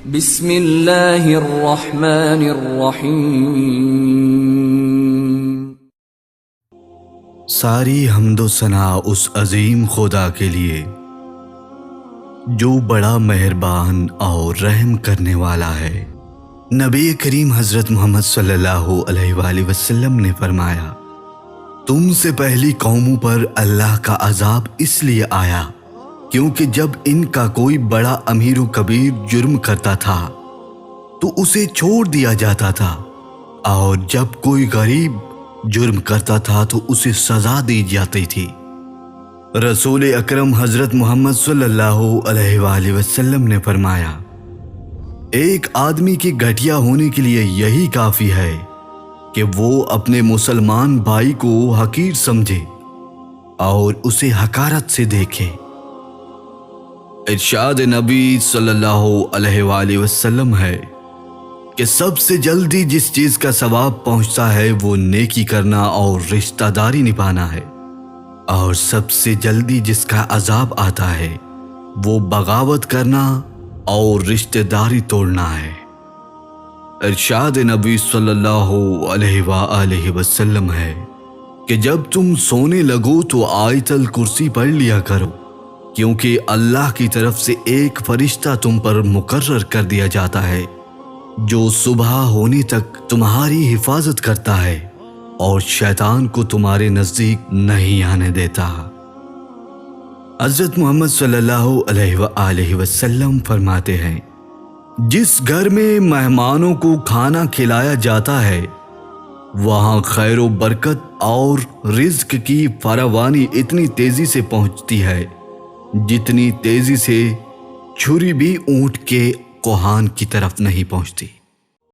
بسم اللہ الرحمن الرحیم۔ ساری حمد و ثنا اس عظیم خدا کے لیے جو بڑا مہربان اور رحم کرنے والا ہے۔ نبی کریم حضرت محمد صلی اللہ علیہ وآلہ وسلم نے فرمایا، تم سے پہلی قوموں پر اللہ کا عذاب اس لیے آیا کیونکہ جب ان کا کوئی بڑا امیر و کبیر جرم کرتا تھا تو اسے چھوڑ دیا جاتا تھا، اور جب کوئی غریب جرم کرتا تھا تو اسے سزا دی جاتی تھی۔ رسول اکرم حضرت محمد صلی اللہ علیہ وآلہ وسلم نے فرمایا، ایک آدمی کے گھٹیا ہونے کے لیے یہی کافی ہے کہ وہ اپنے مسلمان بھائی کو حقیر سمجھے اور اسے حقارت سے دیکھے۔ ارشاد نبی صلی اللہ علیہ وآلہ وسلم ہے کہ سب سے جلدی جس چیز کا ثواب پہنچتا ہے وہ نیکی کرنا اور رشتہ داری نبھانا ہے، اور سب سے جلدی جس کا عذاب آتا ہے وہ بغاوت کرنا اور رشتہ داری توڑنا ہے۔ ارشاد نبی صلی اللہ علیہ وآلہ وسلم ہے کہ جب تم سونے لگو تو آیت الکرسی پڑھ لیا کرو، کیونکہ اللہ کی طرف سے ایک فرشتہ تم پر مقرر کر دیا جاتا ہے جو صبح ہونے تک تمہاری حفاظت کرتا ہے اور شیطان کو تمہارے نزدیک نہیں آنے دیتا۔ حضرت محمد صلی اللہ علیہ وآلہ وسلم فرماتے ہیں، جس گھر میں مہمانوں کو کھانا کھلایا جاتا ہے وہاں خیر و برکت اور رزق کی فراوانی اتنی تیزی سے پہنچتی ہے جتنی تیزی سے چھری بھی اونٹ کے کوہان کی طرف نہیں پہنچتی۔